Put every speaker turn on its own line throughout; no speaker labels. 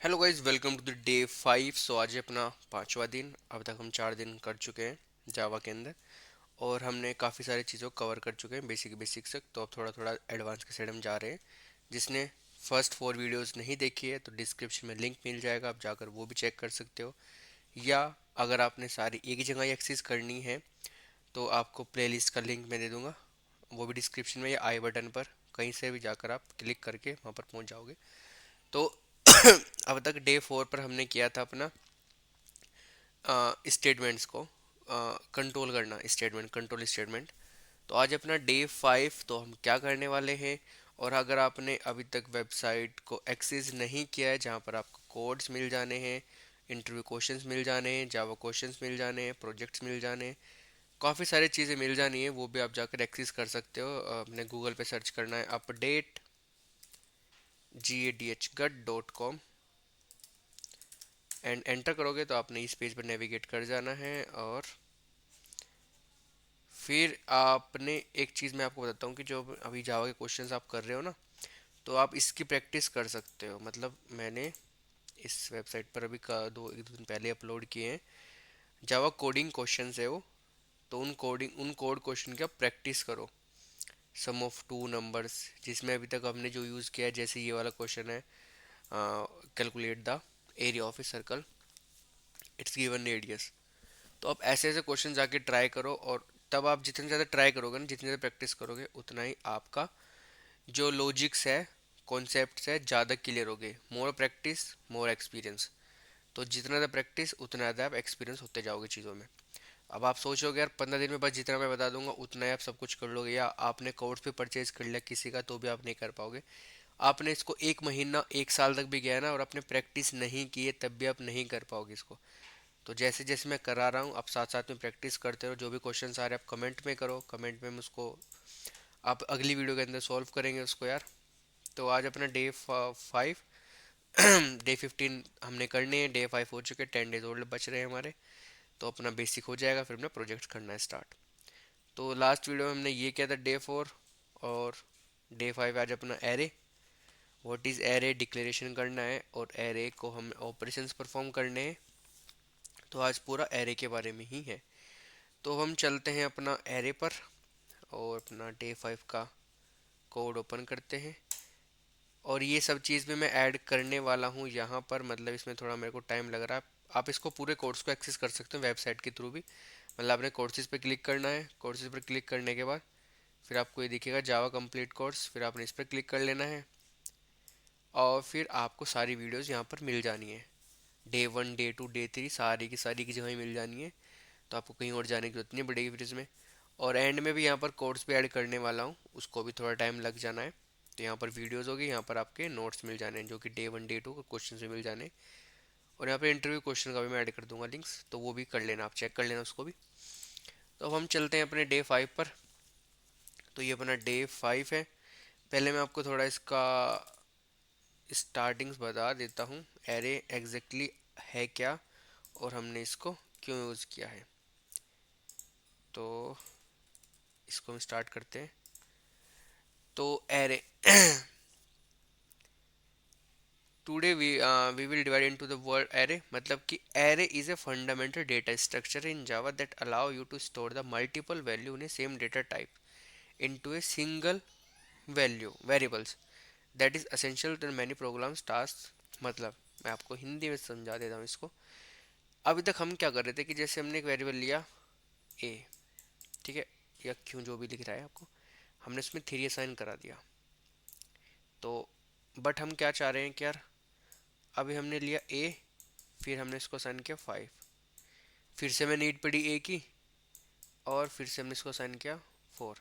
Hello guys, welcome to the day 5। So आज है अपना पांचवा दिन। अब तक हम 4 दिन कर चुके हैं जावा के अंदर, और हमने काफ़ी सारी चीज़ों को कवर कर चुके हैं, बेसिक बेसिक से। तो अब थोड़ा थोड़ा एडवांस के साइड हम जा रहे हैं। जिसने फर्स्ट 4 वीडियोस नहीं देखी है तो डिस्क्रिप्शन में लिंक मिल जाएगा, आप जाकर वो भी चेक कर सकते हो। या अगर आपने सारी एक ही जगह ही एक्सेस करनी है तो आपको प्लेलिस्ट का लिंक मैं दे दूंगा, वो भी डिस्क्रिप्शन में या आई बटन पर कहीं से भी जाकर आप क्लिक करके वहाँ पर पहुँच जाओगे। तो अब तक डे 4 पर हमने किया था अपना स्टेटमेंट्स को कंट्रोल करना, स्टेटमेंट कंट्रोल स्टेटमेंट। तो आज अपना डे 5, तो हम क्या करने वाले हैं। और अगर आपने अभी तक वेबसाइट को एक्सेस नहीं किया है, जहाँ पर आपको कोड्स मिल जाने हैं, इंटरव्यू क्वेश्चंस मिल जाने हैं, जावा क्वेश्चंस मिल जाने हैं, प्रोजेक्ट्स मिल जाने हैं, काफ़ी सारी चीज़ें मिल जानी है, वो भी आप जाकर एक्सेस कर सकते हो। अपने गूगल पे सर्च करना है अपडेट GADHGUT.com एंड एंटर करोगे तो आपने इस पेज पर नेविगेट कर जाना है। और फिर आपने एक चीज़ मैं आपको बताता हूँ कि जो अभी जावा के क्वेश्चंस आप कर रहे हो ना, तो आप इसकी प्रैक्टिस कर सकते हो। मतलब मैंने इस वेबसाइट पर अभी का एक दो दिन पहले अपलोड किए हैं, जावा कोडिंग क्वेश्चंस है वो। तो उन कोड क्वेश्चन की आप प्रैक्टिस करो। सम ऑफ टू नंबर्स, जिसमें अभी तक हमने जो यूज़ किया है, जैसे ये वाला क्वेश्चन है, calculate the area of a circle, it's given radius. तो आप ऐसे ऐसे क्वेश्चन जाके ट्राई करो, और तब आप जितने ज़्यादा ट्राई करोगे ना, जितनी ज़्यादा प्रैक्टिस करोगे, उतना ही आपका जो लॉजिक्स है, कॉन्सेप्ट्स है, ज़्यादा क्लियर होगे। More practice more experience. तो जितना ज़्यादा प्रैक्टिस उतना ज़्यादा आप एक्सपीरियंस होते जाओगे चीज़ों में। अब आप सोचोगे यार 15 दिन में बस जितना मैं बता दूंगा उतना ही आप सब कुछ कर लोगे, या आपने कोर्स भी परचेज कर लिया किसी का तो भी आप नहीं कर पाओगे। आपने इसको एक महीना एक साल तक भी गया ना, और आपने प्रैक्टिस नहीं की है, तब भी आप नहीं कर पाओगे इसको। तो जैसे जैसे मैं करा रहा हूँ, आप साथ साथ में प्रैक्टिस करते रहो। जो भी क्वेश्चन आ रहे हैं आप कमेंट में करो, कमेंट में मुझको आप अगली वीडियो के अंदर सॉल्व करेंगे उसको यार। तो आज अपना डे 5, डे 15 हमने करने हैं। डे 5 हो चुके, 10 डेज और बच रहे हैं हमारे। तो अपना बेसिक हो जाएगा, फिर अपना प्रोजेक्ट करना है स्टार्ट। तो लास्ट वीडियो में हमने ये किया था डे 4। और डे 5 आज अपना array, what is array declaration करना है, और एरे को हम ऑपरेशंस परफॉर्म करने हैं। तो आज पूरा एरे के बारे में ही है। तो हम चलते हैं अपना एरे पर, और अपना डे 5 का कोड ओपन करते हैं। और ये सब चीज़ भी मैं ऐड करने वाला हूँ यहाँ पर, मतलब इसमें थोड़ा मेरे को टाइम लग रहा है। आप इसको पूरे कोर्स को एक्सेस कर सकते हो वेबसाइट के थ्रू भी। मतलब आपने कोर्सेज पे क्लिक करना है, कोर्सेज पर क्लिक करने के बाद फिर आपको ये दिखेगा जावा कंप्लीट कोर्स, फिर आपने इस पर क्लिक कर लेना है। और फिर आपको सारी वीडियोस यहाँ पर मिल जानी है। डे 1 डे 2 डे 3 सारी की जगह ही मिल जानी है। तो आपको कहीं और जाने की जरूरत नहीं पड़ेगी फिर इसमें। और एंड में भी यहाँ पर कोड्स भी ऐड करने वाला हूँ, उसको भी थोड़ा टाइम लग जाना है। तो यहाँ पर वीडियोस होगी, यहाँ पर आपके नोट्स मिल जाने हैं, जो कि डे 1 डे 2 क्वेश्चन भी मिल जाने हैं। और यहाँ पर इंटरव्यू क्वेश्चन का भी मैं ऐड कर दूंगा लिंक्स, तो वो भी कर लेना, आप चेक कर लेना उसको भी। तो अब हम चलते हैं अपने डे 5 पर। तो ये अपना डे 5 है। पहले मैं आपको थोड़ा इसका स्टार्टिंग्स बता देता हूँ। एरे एग्जैक्टली है क्या, और हमने इसको क्यों यूज़ किया है। तो इसको हम स्टार्ट करते हैं। तो array today we will divide into the word array. मतलब कि array is a fundamental data structure in Java that allow you to store the multiple value in a same data type into a single value variables that is essential to many programs task. मतलब मैं आपको हिंदी में समझा देता हूँ इसको। अभी तक हम क्या कर रहे थे कि जैसे हमने एक वेरिएबल लिया ए, ठीक है, या क्यों जो भी लिख रहा है आपको, हमने उसमें 3 असाइन करा दिया। तो बट हम क्या चाह रहे हैं कि यार अभी हमने लिया ए, फिर हमने इसको असाइन किया 5, फिर से मैं नीड पड़ी ए की, और फिर से हमने इसको असाइन किया 4।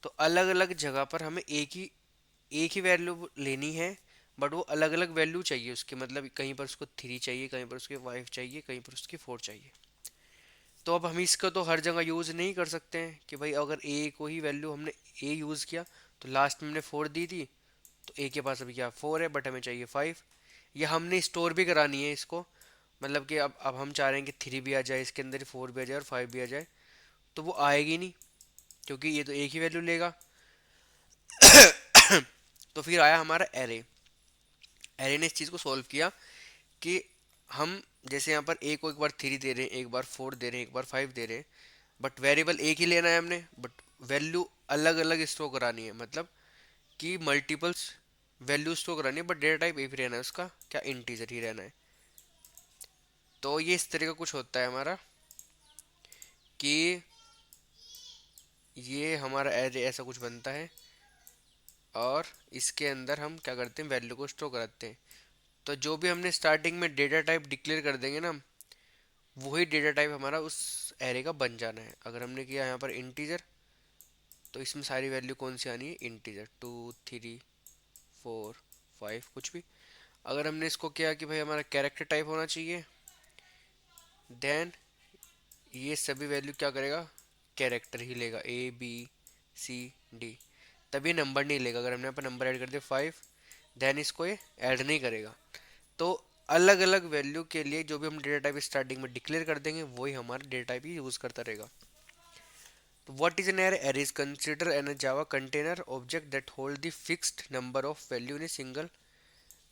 तो अलग अलग जगह पर हमें एक ही वैल्यू लेनी है, बट वो अलग अलग वैल्यू चाहिए उसकी। मतलब कहीं पर उसको 3 चाहिए, कहीं पर उसके 5 चाहिए, कहीं पर उसकी 4 चाहिए। तो अब हम इसका तो हर जगह यूज़ नहीं कर सकते हैं कि भाई अगर ए को ही वैल्यू हमने ए यूज़ किया, तो लास्ट में हमने 4 दी थी, तो ए के पास अभी क्या 4 है, बट हमें चाहिए 5। या हमने स्टोर भी करानी है इसको। मतलब कि अब हम चाह रहे हैं कि 3 भी आ जाए इसके अंदर, 4 भी आ जाए और 5 भी आ जाए, तो वो आएगी नहीं, क्योंकि ये तो एक ही वैल्यू लेगा। तो फिर आया हमारा एरे। एरे ने इस चीज़ को सॉल्व किया कि हम जैसे यहाँ पर ए को एक बार 3 दे रहे हैं, एक बार 4 दे रहे हैं, एक बार 5 दे रहे हैं, बट वेरिएबल एक ही लेना है हमने, बट वैल्यू अलग अलग स्टोर करानी है, मतलब कि मल्टीपल्स वैल्यू स्टोर करानी है, बट डेटा टाइप एक ही रहना है, उसका क्या इंटीजर ही रहना है। तो ये इस तरह का कुछ होता है हमारा कि ये हमारा एरे ऐसा कुछ बनता है, और इसके अंदर हम क्या करते हैं, वैल्यू को स्टोर कराते हैं। तो जो भी हमने स्टार्टिंग में डेटा टाइप डिक्लेयर कर देंगे ना, वही डेटा टाइप हमारा उस एरे का बन जाना है। अगर हमने किया यहाँ पर इंटीजर, तो इसमें सारी वैल्यू कौन सी आनी है, इंटीजर, 2 3 4 5 कुछ भी। अगर हमने इसको किया कि भाई हमारा कैरेक्टर टाइप होना चाहिए, देन ये सभी वैल्यू क्या करेगा, कैरेक्टर ही लेगा, A B C D, तभी नंबर नहीं लेगा। अगर हमने यहाँ पर नंबर ऐड कर दिया 5, देन इसको ये ऐड नहीं करेगा। तो अलग अलग वैल्यू के लिए जो भी हम डेटा टाइप स्टार्टिंग में डिक्लेयर कर देंगे, वही हमारा डेटा टाइप ही यूज करता रहेगा। तो what is an array, array is consider N Java container object that hold the fixed number of value in A single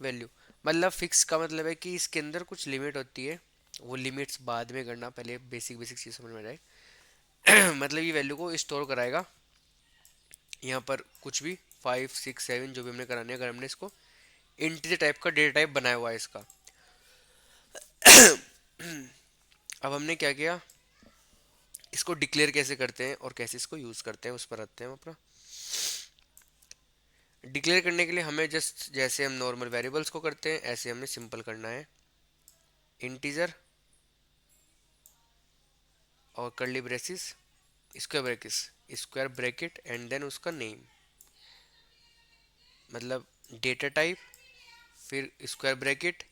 value. मतलब फिक्स का मतलब है कि इसके अंदर कुछ लिमिट होती है, वो लिमिट्स बाद में करना, पहले बेसिक बेसिक चीज़ समझ में आ जाए। मतलब ये वैल्यू को स्टोर कराएगा यहाँ पर कुछ भी 5 6 7 जो भी हमने कराने, अगर हमने इसको इंटीजर टाइप का डेटा टाइप बनाया हुआ है इसका। अब हमने क्या किया, इसको डिक्लेयर कैसे करते हैं और कैसे इसको यूज़ करते हैं, उस पर आते हैं हम अपना। डिक्लेयर करने के लिए हमें जस्ट जैसे हम नॉर्मल वेरिएबल्स को करते हैं, ऐसे हमने सिंपल करना है, इंटीजर और curly braces, square brackets, square bracket and then उसका नेम, मतलब डेटा टाइप, फिर स्क्वायर ब्रैकेट,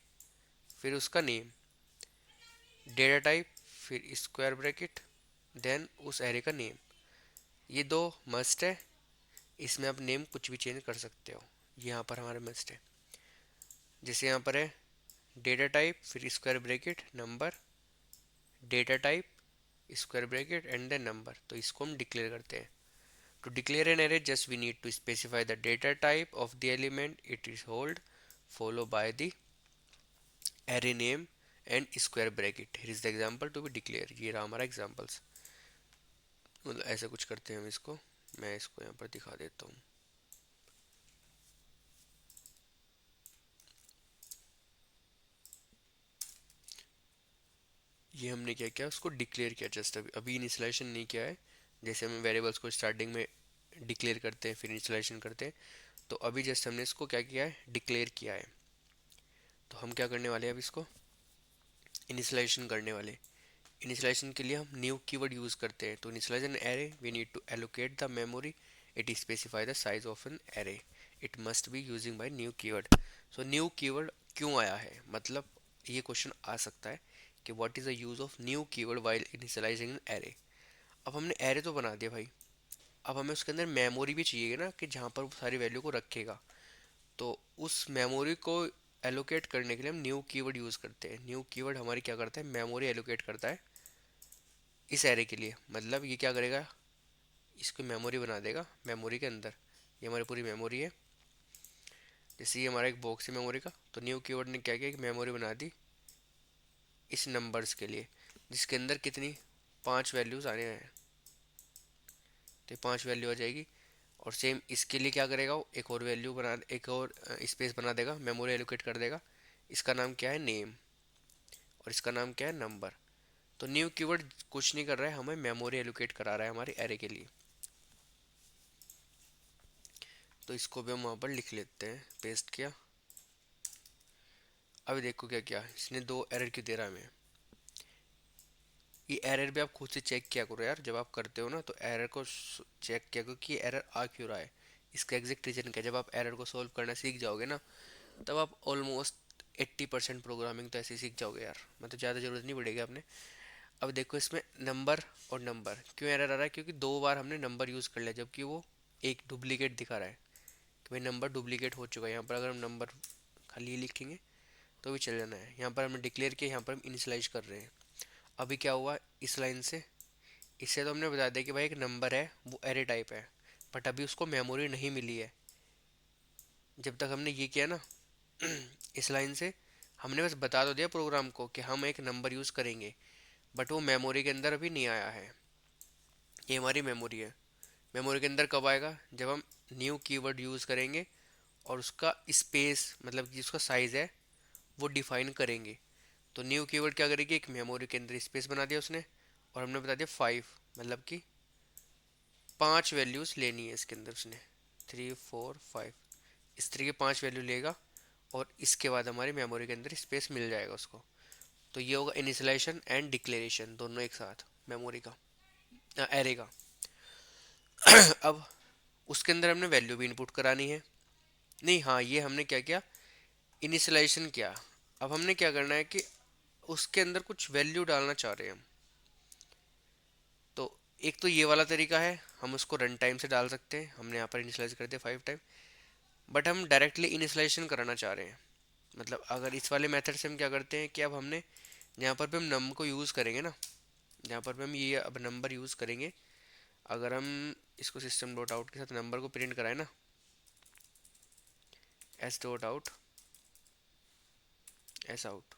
फिर उसका नेम, डेटा टाइप, फिर स्क्वायर ब्रैकेट, देन उस एरे का नेम। ये दो मस्ट है, इसमें आप नेम कुछ भी चेंज कर सकते हो, यहाँ पर हमारे मस्ट है। जैसे यहाँ पर है डेटा टाइप, फिर square bracket, number, data type, square bracket and then number, तो इसको हम डिक्लेयर करते हैं। To declare an array, just we need to specify the data type of the element it is hold, followed by the array name and square bracket. Here is the example to be declared. ये रहा हमारा examples। मतलब ऐसा कुछ करते हैं हम इसको, मैं इसको यहाँ पर दिखा देता हूँ। ये हमने क्या किया, उसको डिक्लेयर किया, जस्ट अभी अभी इनिशियलाइजेशन नहीं किया है। जैसे हम वेरिएबल्स को स्टार्टिंग में डिक्लेयर करते हैं फिर इनिशियलाइजेशन करते हैं, तो अभी जस्ट हमने इसको क्या किया है, डिक्लेयर किया है। तो हम क्या करने वाले हैं, अब इसको इनिशियलाइजेशन करने वाले। इनिशियलाइजेशन के लिए हम न्यू कीवर्ड यूज करते हैं। तो initialize an array, we need to allocate the memory, it specify the size of an array, it must be using by new keyword. So new keyword क्यों आया है, मतलब ये क्वेश्चन आ सकता है कि what is the use of new keyword while initialising an array. अब हमने एरे तो बना दिया भाई, अब हमें उसके अंदर मेमोरी भी चाहिए ना, कि जहाँ पर वो सारी वैल्यू को रखेगा। तो उस मेमोरी को एलोकेट करने के लिए हम न्यू कीवर्ड यूज़ करते हैं। न्यू कीवर्ड हमारी क्या करता है, मेमोरी एलोकेट करता है इस एरे के लिए। मतलब ये क्या करेगा, इसको मेमोरी बना देगा मेमोरी के अंदर। ये हमारी पूरी मेमोरी है, जैसे ये हमारा एक बॉक्स है मेमोरी का। तो न्यू कीवर्ड ने क्या किया, एक मेमोरी बना दी इस नंबर्स के लिए, जिसके अंदर कितनी 5 वैल्यूज़ आने हैं। तो 5 वैल्यू आ जाएगी। और सेम इसके लिए क्या करेगा, वो एक और वैल्यू बना, एक और स्पेस बना देगा, मेमोरी एलोकेट कर देगा। इसका नाम क्या है, नेम, और इसका नाम क्या है, नंबर। तो न्यू कीवर्ड कुछ नहीं कर रहा है, हमें मेमोरी एलोकेट करा रहा है हमारे एरे के लिए। तो इसको भी हम वहाँ पर लिख लेते हैं, पेस्ट किया। अभी देखो क्या किया इसने, दो एरर क्यों दे रहा है हमें। ये एरर भी आप खुद से चेक किया करो यार, जब आप करते हो ना तो एरर को चेक किया करो कि एरर आ क्यों रहा है, इसका एग्जैक्ट रीजन क्या है। जब आप एरर को सॉल्व करना सीख जाओगे ना, तब आप ऑलमोस्ट 80% प्रोग्रामिंग तो ऐसे ही सीख जाओगे यार, मतलब ज़्यादा ज़रूरत नहीं पड़ेगी आपने। अब देखो इसमें नंबर और नंबर क्यों एरर आ रहा है, क्योंकि 2 बार हमने नंबर यूज़ कर लिया, जबकि वो एक डुप्लीकेट दिखा रहा है कि भाई नंबर डुप्लीकेट हो चुका है। यहाँ पर अगर हम नंबर खाली लिखेंगे तो भी चल जाना है। यहाँ पर हमने डिक्लेयर किया, यहाँ पर हम इनिशलाइज कर रहे हैं। अभी क्या हुआ इस लाइन से, इससे तो हमने बता दिया कि भाई एक नंबर है वो एरे टाइप है, बट अभी उसको मेमोरी नहीं मिली है। जब तक हमने ये किया ना, इस लाइन से हमने बस बता तो दिया प्रोग्राम को कि हम एक नंबर यूज़ करेंगे, बट वो मेमोरी के अंदर अभी नहीं आया है। ये हमारी मेमोरी है। मेमोरी के अंदर कब आएगा? जब हम न्यू कीवर्ड यूज़ करेंगे और उसका स्पेस, मतलब कि उसका साइज़ है, वो डिफाइन करेंगे। तो न्यू कीवर्ड क्या करेगी, एक मेमोरी के अंदर स्पेस बना दिया उसने, और हमने बता दिया 5, मतलब कि 5 वैल्यूज़ लेनी है इसके अंदर उसने, 3 4 5, इस तरह के 5 वैल्यू लेगा, और इसके बाद हमारी मेमोरी के अंदर स्पेस मिल जाएगा उसको। तो ये होगा इनिशियलाइजेशन एंड डिक्लेरेशन दोनों एक साथ, मेमोरी का, एरे का। अब उसके अंदर हमने वैल्यू भी इनपुट करानी है। नहीं, हाँ, ये हमने क्या किया, इनिशियलाइजेशन किया। अब हमने क्या करना है कि उसके अंदर कुछ वैल्यू डालना चाह रहे हैं हम। तो एक तो ये वाला तरीका है, हम उसको रन टाइम से डाल सकते हैं। हमने यहाँ पर इनिशियलाइज कर दिया 5 टाइम, बट हम डायरेक्टली इनिशियलाइजेशन कराना चाह रहे हैं। मतलब अगर इस वाले मेथड से हम क्या करते हैं कि अब हमने यहाँ पर भी हम नंबर को यूज़ करेंगे ना, यहाँ पर भी हम ये अब नंबर यूज़ करेंगे। अगर हम इसको सिस्टम डॉट आउट के साथ नंबर को प्रिंट कराए ना, S dot out, S out,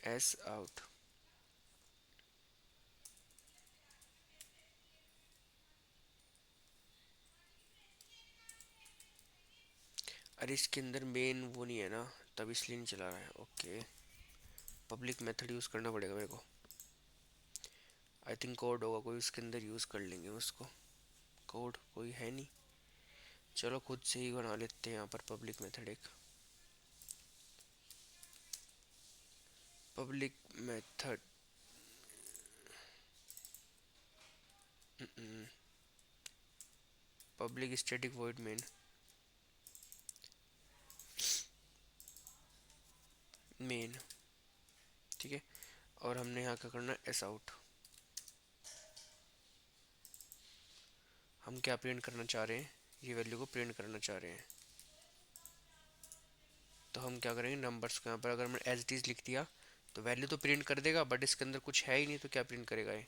S out, अरे इसके अंदर मेन वो नहीं है ना, तब इसलिए नहीं चला रहा है। ओके, पब्लिक मेथड यूज़ करना पड़ेगा मेरे को। आई थिंक कोड होगा कोई, उसके अंदर यूज़ कर लेंगे उसको। कोड कोई है नहीं, चलो खुद से ही बना लेते हैं यहाँ पर पब्लिक मेथड एक। Public method, public static void main, main, ठीक है। और हमने यहाँ क्या करना है, एस आउट। हम क्या प्रिंट करना चाह रहे हैं, ये वैल्यू को प्रिंट करना चाह रहे हैं। तो हम क्या करेंगे, नंबर्स को यहाँ पर अगर हमने एज इट इज़ लिख दिया तो वैल्यू तो प्रिंट कर देगा, बट इसके अंदर कुछ है ही नहीं, तो क्या प्रिंट करेगा ये।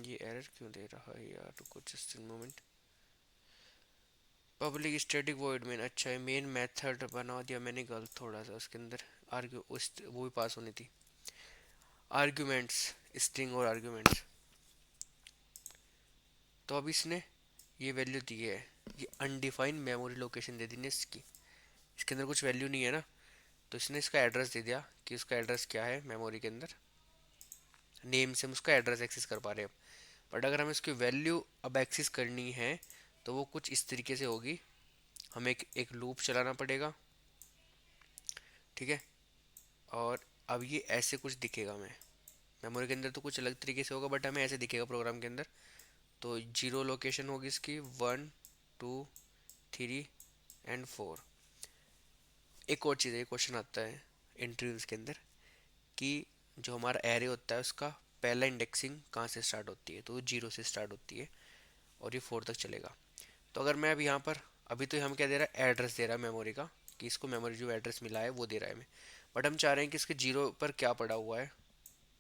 ये एरर क्यों दे रहा है यार, रुको just moment. Public static void main, अच्छा है, मेन मेथड बना दिया मैंने गलत थोड़ा सा, उसके अंदर आर्ग्यू उस वो भी पास होनी थी, आर्ग्यूमेंट्स, स्ट्रिंग और आर्ग्यूमेंट्स। तो अब इसने ये वैल्यू दी है, ये अनडिफाइंड मेमोरी लोकेशन दे दी ने इसकी, इसके अंदर कुछ वैल्यू नहीं है ना, तो इसने इसका एड्रेस दे दिया कि उसका एड्रेस क्या है मेमोरी के अंदर। नेम से हम उसका एड्रेस एक्सेस कर पा रहे हैं। बट अगर हमें इसकी वैल्यू अब एक्सेस करनी है तो वो कुछ इस तरीके से होगी, हमें एक लूप चलाना पड़ेगा, ठीक है। और अब ये ऐसे कुछ दिखेगा हमें, मेमोरी के अंदर तो कुछ अलग तरीके से होगा, बट हमें ऐसे दिखेगा प्रोग्राम के अंदर। तो 0 लोकेशन होगी इसकी, 1 2 3 एंड 4। एक और चीज़ है, क्वेश्चन आता है इंटरव्यूज के अंदर कि जो हमारा एरे होता है उसका पहला इंडेक्सिंग कहाँ से स्टार्ट होती है, तो वो 0 से स्टार्ट होती है और ये 4 तक चलेगा। तो अगर मैं अब यहाँ पर, अभी तो हम क्या दे रहा है, एड्रेस दे रहा है मेमोरी का, कि इसको मेमोरी जो एड्रेस मिला है वो दे रहा है हमें। बट हम चाह रहे हैं कि इसके 0 पर क्या पड़ा हुआ है,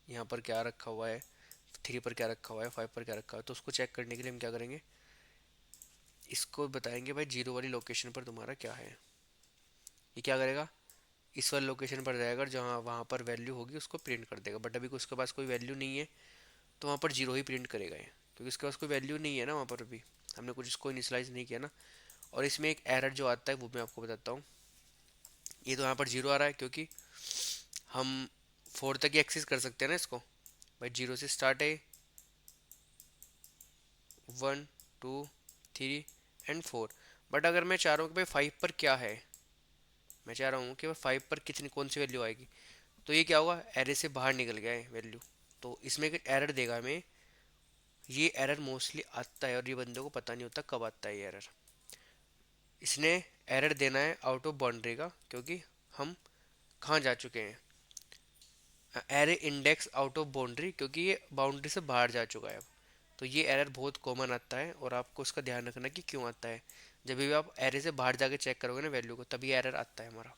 यहाँ पर क्या रखा हुआ है, 3 पर क्या रखा हुआ है, 5 पर क्या रखा हुआ है। तो उसको चेक करने के लिए हम क्या करेंगे, इसको बताएंगे भाई 0 वाली लोकेशन पर तुम्हारा क्या है। ये क्या करेगा, इस वाले लोकेशन पर जाएगा, जहाँ वहाँ पर वैल्यू होगी उसको प्रिंट कर देगा। बट अभी उसके पास कोई वैल्यू नहीं है, तो वहाँ पर 0 ही प्रिंट करेगा ये, क्योंकि इसके पास कोई वैल्यू नहीं है ना वहाँ पर, अभी हमने कुछ इसको इनिशलाइज नहीं किया ना। और इसमें एक एरर जो आता है वो मैं आपको बताता हूँ। ये तो यहाँ पर 0 आ रहा है क्योंकि हम 4 तक ही एक्सेस कर सकते हैं ना इसको, भाई 0 से स्टार्ट है, 1 2 3 एंड 4। बट अगर मैं चाह रहा हूँ कि भाई 5 पर क्या है, मैं चाह रहा हूँ कि भाई 5 पर कितनी कौन सी वैल्यू आएगी, तो ये क्या होगा, एरे से बाहर निकल गया है वैल्यू। तो इसमें एक एरर देगा हमें। ये एरर मोस्टली आता है और ये बंदे को पता नहीं होता कब आता है ये एरर। इसने एरर देना है आउट ऑफ बाउंड्री का, क्योंकि हम कहाँ जा चुके हैं, array index out of boundary, क्योंकि ये बाउंड्री से बाहर जा चुका है अब। तो ये एरर बहुत कॉमन आता है और आपको उसका ध्यान रखना कि क्यों आता है। जब भी आप एरे से बाहर जाके चेक करोगे ना वैल्यू को, तभी एरर आता है हमारा।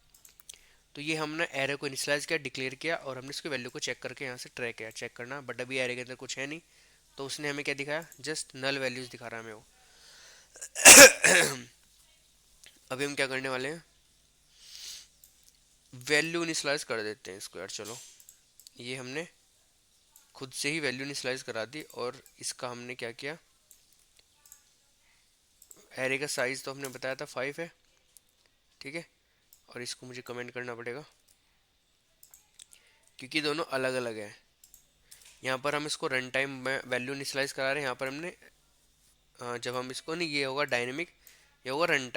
तो ये हमने एरे को इनिशियलाइज किया, डिक्लेयर किया, और हमने इसकी वैल्यू को चेक करके यहाँ से ट्रैक किया, चेक करना। बट अभी एरे के अंदर कुछ है नहीं, तो उसने हमें क्या दिखाया, जस्ट नल वैल्यूज दिखा रहा है हमें वो। अभी हम क्या करने वाले हैं, वैल्यू इनिशियलाइज कर देते हैं इसको यार। चलो, ये हमने खुद से ही वैल्यू इनिशियलाइज करा दी, और इसका हमने क्या किया, एरे का साइज तो हमने बताया था 5 है, ठीक है। और इसको मुझे कमेंट करना पड़ेगा क्योंकि दोनों अलग अलग है। यहाँ पर हम इसको रन टाइम में वैल्यू इनिशियलाइज करा रहे हैं, यहाँ पर हमने जब हम इसको, नहीं ये होगा डायनेमिक, ये होगा रन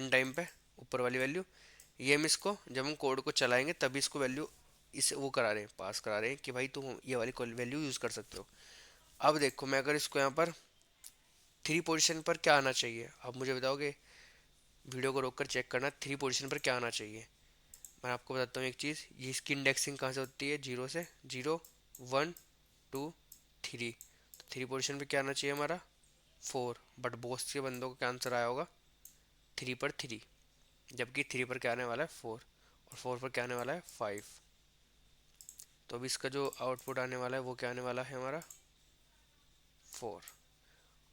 टाइम पे ऊपर वाली वैल्यू। ये हम इसको जब हम कोड को चलाएंगे तभी इसको वैल्यू इस वो करा रहे हैं, पास करा रहे हैं कि भाई तुम ये वाली वैल्यू यूज़ कर सकते हो। अब देखो, मैं अगर इसको यहाँ पर 3 पोजीशन पर क्या आना चाहिए, आप मुझे बताओगे, वीडियो को रोक कर चेक करना 3 पोजीशन पर क्या आना चाहिए। मैं आपको बताता हूँ एक चीज़, ये इसकी इंडेक्सिंग कहाँ से होती है, 0 से, 0 1 2 3। तो 3 पोजीशन पे क्या आना चाहिए हमारा, 4। बट बहुत से बंदों को क्या आंसर आया होगा, 3 पर 3, जबकि 3 पर क्या आने वाला है, 4, और 4 पर क्या आने वाला है, 5। तो अब इसका जो आउटपुट आने वाला है वो क्या आने वाला है हमारा, 4।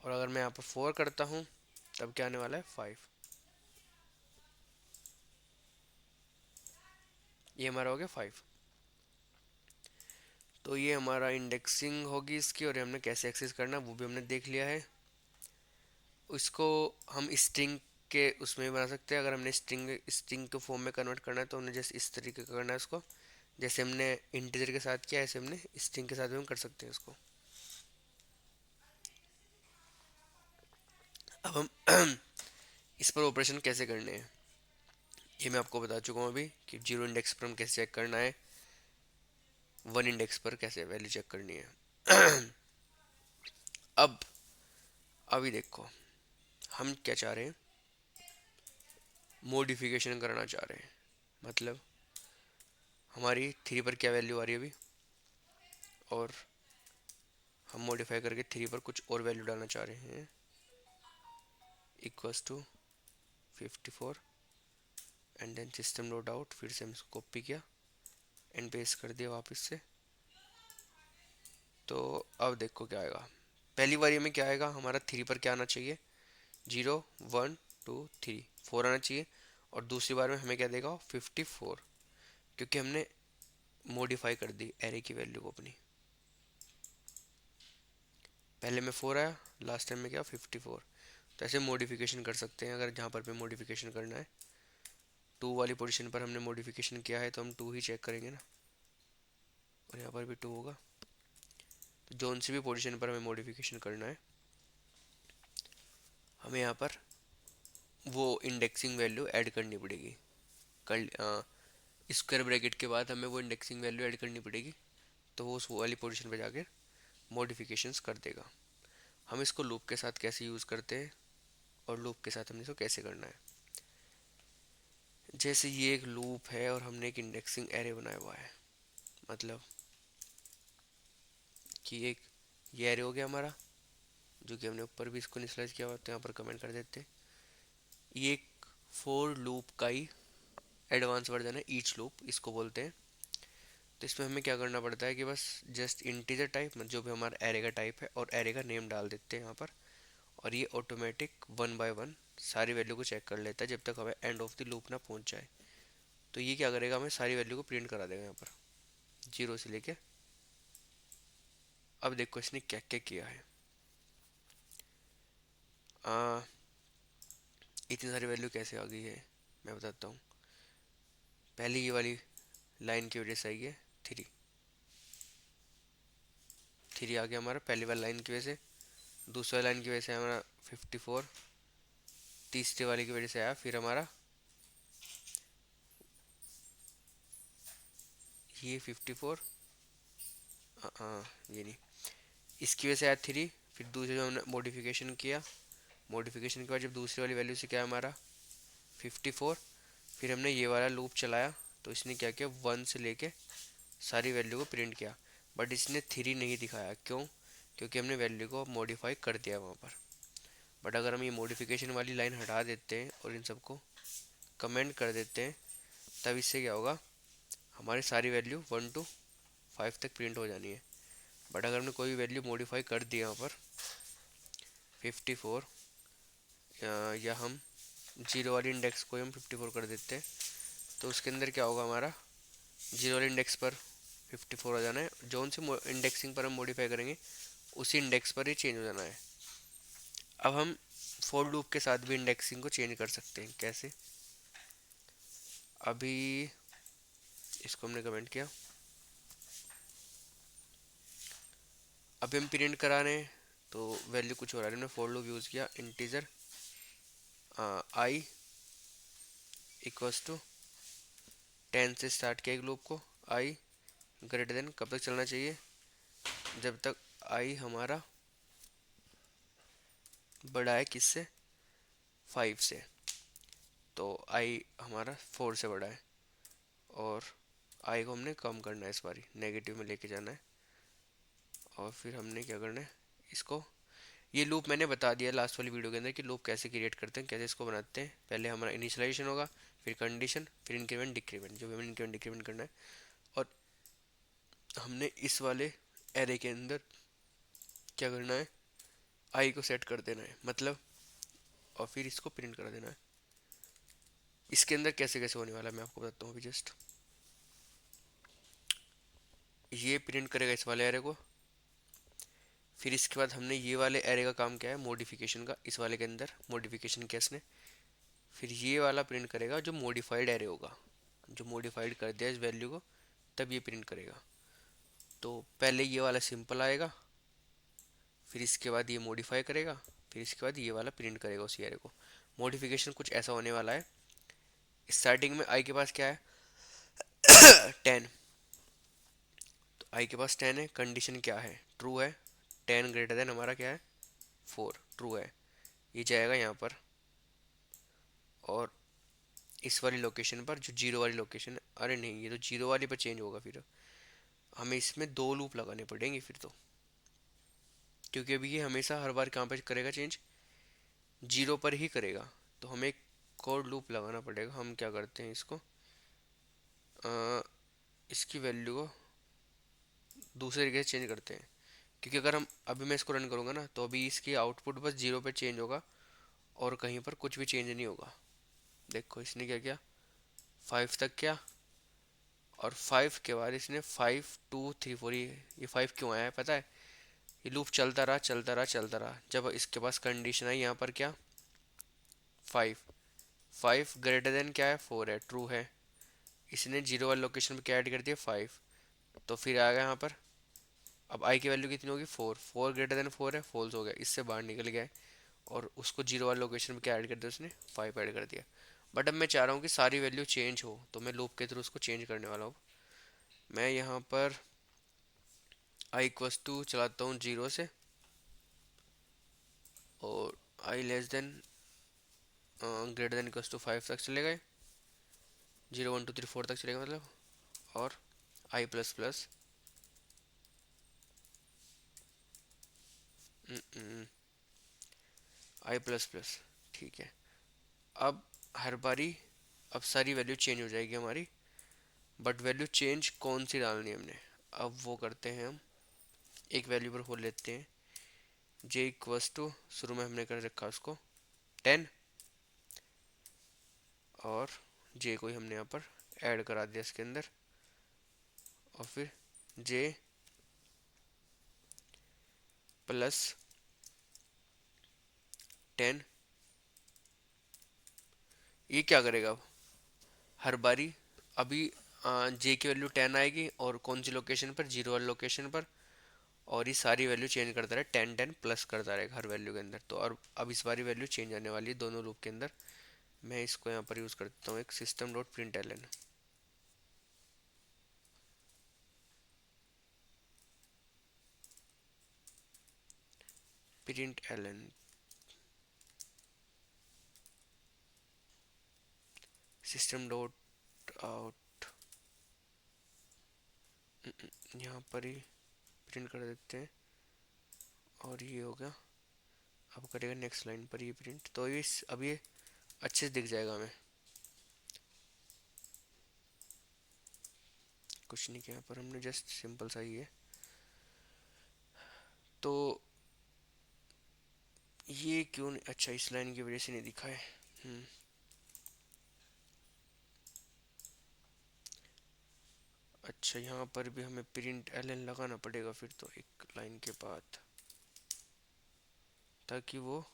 और अगर मैं यहाँ पर 4 करता हूँ तब क्या आने वाला है, 5। ये हमारा हो गया 5। तो ये हमारा इंडेक्सिंग होगी इसकी, और हमने कैसे एक्सेस करना वो भी हमने देख लिया है। इसको हम स्ट्रिंग के उसमें भी बना सकते हैं। अगर हमने स्ट्रिंग स्ट्रिंग के फॉर्म में कन्वर्ट करना है तो हमने जैसे इस तरीके का करना है इसको, जैसे हमने इंटीजर के साथ किया ऐसे हमने स्ट्रिंग के साथ भी हम कर सकते हैं इसको। अब हम इस पर ऑपरेशन कैसे करने हैं ये मैं आपको बता चुका हूँ अभी, कि 0 इंडेक्स पर हम कैसे चेक करना है, 1 इंडेक्स पर कैसे वैल्यू चेक करनी है। अब अभी देखो, हम क्या चाह रहे हैं, मॉडिफिकेशन करना चाह रहे हैं। मतलब हमारी 3 पर क्या वैल्यू आ रही है अभी, और हम मॉडिफाई करके 3 पर कुछ और वैल्यू डालना चाह रहे हैं, equals to 54, and then system dot out, फिर से हम इसको कॉपी किया एंड पेस्ट कर दिया वापस से। तो अब देखो क्या आएगा, पहली बारी में क्या आएगा, हमारा 3 पर क्या आना चाहिए, 0 1 2 3 4 आना चाहिए। और दूसरी बार में हमें क्या देगा, 54, क्योंकि हमने मॉडिफाई कर दी एरे की वैल्यू को अपनी। पहले में 4 आया, लास्ट टाइम में क्या, 54। तो ऐसे मॉडिफिकेशन कर सकते हैं, अगर जहाँ पर भी मॉडिफिकेशन करना है। 2 वाली पोजीशन पर हमने मॉडिफिकेशन किया है तो हम 2 ही चेक करेंगे ना, और यहाँ पर भी 2 होगा। तो जोन सी भी पोजीशन पर हमें मॉडिफिकेशन करना है, हमें यहाँ पर वो इंडेक्सिंग वैल्यू ऐड करनी पड़ेगी। कर स्क्वायर ब्रैकेट के बाद हमें वो इंडेक्सिंग वैल्यू ऐड करनी पड़ेगी, तो वो उस वाली पोजीशन पर जाकर मॉडिफिकेशंस कर देगा। हम इसको लूप के साथ कैसे यूज़ करते हैं, और लूप के साथ हमने इसको कैसे करना है। जैसे ये एक लूप है और हमने एक इंडेक्सिंग एरे बनाया हुआ है, मतलब कि एक ये एरे हो गया हमारा, जो कि हमने ऊपर भी इसको इनिशियलाइज किया हुआ, तो यहाँ पर कमेंट कर देते हैं। ये एक फोर लूप का ही एडवांस वर्जन है, ईच लूप इसको बोलते हैं। तो इसमें हमें क्या करना पड़ता है कि बस जस्ट इंटीजर टाइप, जो भी हमारा एरे का टाइप है, और एरे का नेम डाल देते हैं यहाँ पर, और ये ऑटोमेटिक 1 बाय 1 सारी वैल्यू को चेक कर लेता है जब तक हमें एंड ऑफ द लूप ना पहुँच जाए। तो ये क्या करेगा, हमें सारी वैल्यू को प्रिंट करा देगा यहाँ पर, 0 से लेके। अब देखो इसने क्या क्या किया है, इतनी सारी वैल्यू कैसे आ गई है मैं बताता हूँ। पहली ये वाली लाइन की वजह से आई है 3, 3 आ गया हमारा पहली वाली लाइन की वजह से। दूसरी लाइन की वजह से हमारा 54, तीसरी वाली की वजह से आया फिर हमारा ये 54, हाँ ये नहीं, इसकी वजह से आया 3। फिर दूसरे जो हमने मॉडिफिकेशन किया, मॉडिफिकेशन के बाद जब दूसरी वाली वैल्यू से क्या हमारा 54, फिर हमने ये वाला लूप चलाया, तो इसने क्या किया, 1 से लेके सारी वैल्यू को प्रिंट किया। बट इसने 3 नहीं दिखाया, क्यों, क्योंकि हमने वैल्यू को मॉडिफाई कर दिया वहाँ पर। बट अगर हम ये मॉडिफिकेशन वाली लाइन हटा देते हैं और इन सबको कमेंट कर देते हैं, तब इससे क्या होगा, हमारी सारी वैल्यू 1 to 5 तक प्रिंट हो जानी है। बट अगर हमने कोई वैल्यू मॉडिफाई कर दी यहाँ पर 54, या हम जीरो वाली इंडेक्स को हम 54 कर देते हैं, तो उसके अंदर क्या होगा, हमारा जीरो वाले इंडेक्स पर 54 हो जाना है, जो उनसे इंडेक्सिंग पर हम मॉडिफाई करेंगे उसी इंडेक्स पर ही चेंज हो जाना है। अब हम फॉर लूप के साथ भी इंडेक्सिंग को चेंज कर सकते हैं। कैसे? अभी इसको हमने कमेंट किया, अभी हम प्रिंट करा रहे हैं तो वैल्यू कुछ हो रहा है। हमने फॉर लूप यूज़ किया, इंटीजर आई इक्वल्स टू 10 से स्टार्ट किया एक लूप को, आई ग्रेटर देन कब तक चलना चाहिए, जब तक आई हमारा बड़ा है किससे, 5 से। तो आई हमारा 4 से बड़ा है और आई को हमने कम करना है, इस बारी नेगेटिव में लेके जाना है। और फिर हमने क्या करना है, इसको, ये लूप मैंने बता दिया लास्ट वाली वीडियो के अंदर कि लूप कैसे क्रिएट करते हैं, कैसे इसको बनाते हैं। पहले हमारा इनिशियलाइजेशन होगा, फिर कंडीशन, फिर इंक्रीमेंट डिक्रीमेंट, जो भी हमें इंक्रीमेंट डिक्रीमेंट करना है। और हमने इस वाले एरे के अंदर क्या करना है, आई को सेट कर देना है मतलब, और फिर इसको प्रिंट कर देना है। इसके अंदर कैसे कैसे होने वाला है मैं आपको बताता हूँ अभी जस्ट। ये प्रिंट करेगा इस वाले एरे को, फिर इसके बाद हमने ये वाले एरे का काम क्या है, मॉडिफिकेशन का, इस वाले के अंदर मॉडिफिकेशन किया इसने। फिर ये वाला प्रिंट करेगा जो मॉडिफाइड एरे होगा, जो मॉडिफाइड कर दिया इस वैल्यू को, तब ये प्रिंट करेगा। तो पहले ये वाला सिंपल आएगा, फिर इसके बाद ये मॉडिफाई करेगा, फिर इसके बाद ये वाला प्रिंट करेगा उसी एरे को। मॉडिफिकेशन कुछ ऐसा होने वाला है, स्टार्टिंग में आई के पास क्या है 10, तो आई के पास 10 है, कंडीशन क्या है, ट्रू है, 10 ग्रेटर देन हमारा क्या है 4, ट्रू है। ये जाएगा यहाँ पर और इस वाली लोकेशन पर जो जीरो वाली लोकेशन है, अरे नहीं ये तो जीरो वाली पर चेंज होगा, फिर हमें इसमें दो लूप लगाने पड़ेंगे फिर तो, क्योंकि अभी ये हमेशा हर बार कहाँ पर करेगा चेंज, जीरो पर ही करेगा। तो हमें एक कोड लूप लगाना पड़ेगा। हम क्या करते हैं इसको, इसकी वैल्यू को दूसरे तरीके से चेंज करते हैं, क्योंकि अगर हम अभी मैं इसको रन करूँगा ना, तो अभी इसकी आउटपुट बस जीरो पे चेंज होगा और कहीं पर कुछ भी चेंज नहीं होगा। देखो इसने क्या किया, 5 तक किया और 5 के बाद इसने 5 2 3 4, ये 5 क्यों आया है पता है, ये लूप चलता रहा चलता रहा चलता रहा, जब इसके पास कंडीशन आई यहाँ पर क्या 5, 5 ग्रेटर देन क्या है 4 है, ट्रू है। इसने जीरो वाली लोकेशन पे क्या ऐड कर दिया 5, तो फिर आ गया यहाँ पर, अब आई की वैल्यू कितनी होगी 4, 4 ग्रेटर देन 4 है, फॉल्स हो गया, इससे बाहर निकल गया है। और उसको जीरो वाली लोकेशन पे क्या ऐड कर दिया उसने 5 ऐड कर दिया। बट अब मैं चाह रहा हूँ कि सारी वैल्यू चेंज हो, तो मैं लूप के थ्रू उसको चेंज करने वाला हूँ। मैं यहाँ पर आई इक्वस टू चलाता हूँ जीरो से, और I less than greater than equals to 5 तक चले गए, 0 1 2 3 4 तक चलेगा मतलब, और आई प्लस प्लस आई प्लस प्लस, ठीक है। अब हर बारी, अब सारी वैल्यू चेंज हो जाएगी हमारी, बट वैल्यू चेंज कौन सी डालनी है हमने, अब वो करते हैं हम, एक वैल्यू पर खोल लेते हैं, जे इक्वस टू, शुरू में हमने कर रखा उसको 10, और जे को ही हमने यहाँ पर ऐड करा दिया इसके अंदर, और फिर जे प्लस 10। ये क्या करेगा अब, हर बारी अभी जे की वैल्यू 10 आएगी और कौन सी लोकेशन पर, जीरो वाली लोकेशन पर, और ये सारी वैल्यू चेंज करता रहे, 10 10 प्लस करता रहेगा हर वैल्यू के अंदर। तो और अब इस बारी वैल्यू चेंज आने वाली है दोनों लूप के अंदर। मैं इसको यहाँ पर यूज़ करता हूँ एक system dot print L N, print L N system dot out, यहाँ पर ही प्रिंट कर देते हैं, और ये हो गया अब करेगा नेक्स्ट लाइन पर ये प्रिंट, तो ये अब ये अच्छे से दिख जाएगा हमें। कुछ नहीं किया पर हमने, जस्ट सिंपल सा ही है। तो ये क्यों नहीं, अच्छा इस लाइन की वजह से नहीं दिखा है। अच्छा यहाँ पर भी हमें प्रिंट एल लगाना पड़ेगा फिर तो एक लाइन के बाद, ताकि वो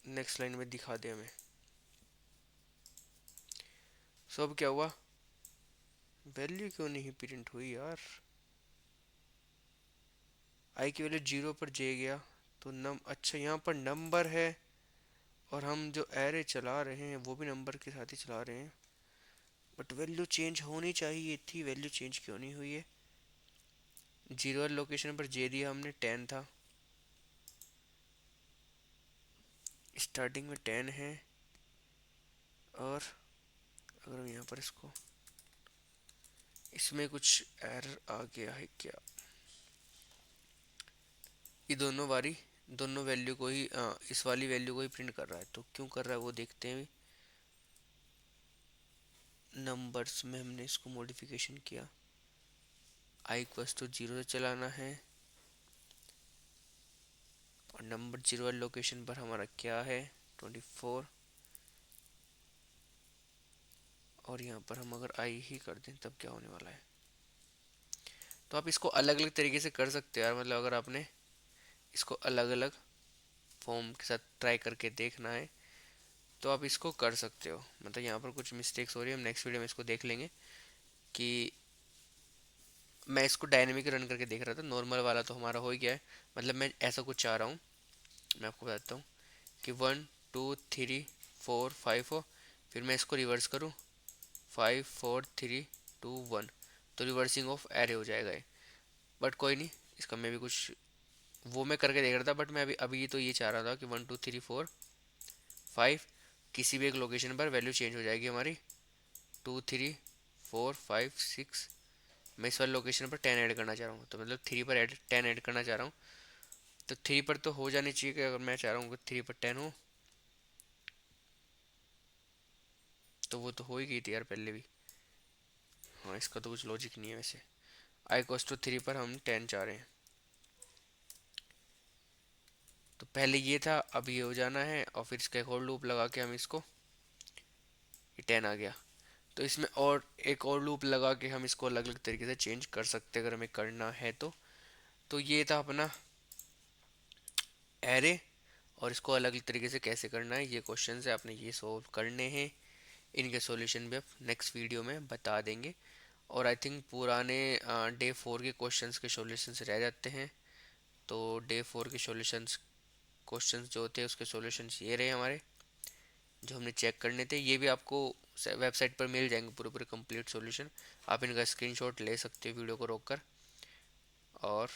नेक्स्ट लाइन में दिखा दे हमें। सो अब क्या हुआ, वैल्यू क्यों नहीं प्रिंट हुई यार। आई की वैल्यू 0 पर जे गया, तो अच्छा यहाँ पर नंबर है, और हम जो एरे चला रहे हैं वो भी नंबर के साथ ही चला रहे हैं, बट वैल्यू चेंज होनी चाहिए थी, वैल्यू चेंज क्यों नहीं हुई है। 0 वाली लोकेशन पर जे दिया हमने, 10 था, स्टार्टिंग में 10 है, और अगर हम यहाँ पर इसको, इसमें कुछ एरर आ गया है क्या। ये दोनों वैल्यू को ही इस वाली वैल्यू को ही प्रिंट कर रहा है, तो क्यों कर रहा है वो देखते हैं। नंबर्स में हमने इसको मॉडिफिकेशन किया, आई इक्वल्स टू 0 से चलाना है, और नंबर 0 वाली लोकेशन पर हमारा क्या है 24, और यहाँ पर हम अगर आई ही कर दें तब क्या होने वाला है। तो आप इसको अलग अलग तरीके से कर सकते हो यार, मतलब अगर आपने इसको अलग अलग फॉर्म के साथ ट्राई करके देखना है तो आप इसको कर सकते हो। मतलब यहाँ पर कुछ मिस्टेक्स हो रही है, हम नेक्स्ट वीडियो में इसको देख लेंगे कि, मैं इसको डायनेमिक रन करके देख रहा था, नॉर्मल वाला तो हमारा हो ही गया है। मतलब मैं ऐसा कुछ चाह रहा हूँ, मैं आपको बताता हूँ कि 1 2 3 4 5 हो, फिर मैं इसको रिवर्स करूँ 5 4 3 2 1, तो रिवर्सिंग ऑफ एरे हो जाएगा ये। बट कोई नहीं, इसका मैं भी कुछ वो मैं करके देख रहा था, बट मैं अभी अभी तो ये चाह रहा था कि 1 2 3 4 5, किसी भी एक लोकेशन पर वैल्यू चेंज हो जाएगी हमारी, 2 3 4 5 6, मैं इस वाले लोकेशन पर 10 ऐड करना चाह रहा हूँ, तो मतलब 3 पर 10 ऐड करना चाह रहा हूँ, तो 3 पर तो हो जानी चाहिए कि अगर मैं चाह रहा हूँ कि 3 पर 10 हो, तो वो तो हो ही गई थी यार पहले भी। हाँ इसका तो कुछ लॉजिक नहीं है वैसे, आई कोस टू 3 पर हम 10 चाह रहे हैं, तो पहले ये था, अब ये हो जाना है, और फिर इसका एक और लूप लगा के हम इसको, ये 10 आ गया, तो इसमें और एक और लूप लगा के हम इसको अलग अलग तरीके से चेंज कर सकते हैं अगर हमें करना है तो ये था अपना एरे, और इसको अलग अलग तरीके से कैसे करना है ये क्वेश्चन है, आपने ये सोल्व करने हैं, इनके सॉल्यूशन भी आप नेक्स्ट वीडियो में बता देंगे। और आई थिंक पुराने डे 4 के क्वेश्चंस के सॉल्यूशंस रह जाते हैं, तो डे 4 के सॉल्यूशंस क्वेश्चंस जो होते हैं उसके सॉल्यूशंस ये रहे हमारे, जो हमने चेक करने थे, ये भी आपको वेबसाइट पर मिल जाएंगे पूरे पूरे कंप्लीट सॉल्यूशन, आप इनका स्क्रीनशॉट ले सकते हो वीडियो को रोककर। और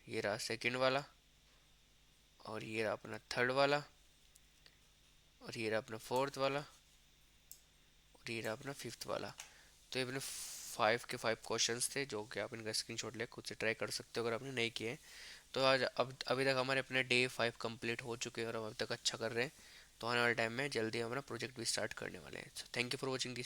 ये रहा सेकंड वाला, और ये रहा अपना थर्ड वाला, और ये रहा अपना फोर्थ वाला, और ये रहा अपना फिफ्थ वाला। तो ये अपने 5 के 5 क्वेश्चंस थे, जो कि आप इनका स्क्रीनशॉट ले खुद से ट्राई कर सकते हो अगर आपने नहीं किए हैं। तो आज अब अभी तक हमारे अपने डे 5 कंप्लीट हो चुके हैं, और हम अभी तक अच्छा कर रहे हैं, तो आने वाले टाइम में जल्दी हमारा प्रोजेक्ट भी स्टार्ट करने वाले हैं। Thank you for watching this.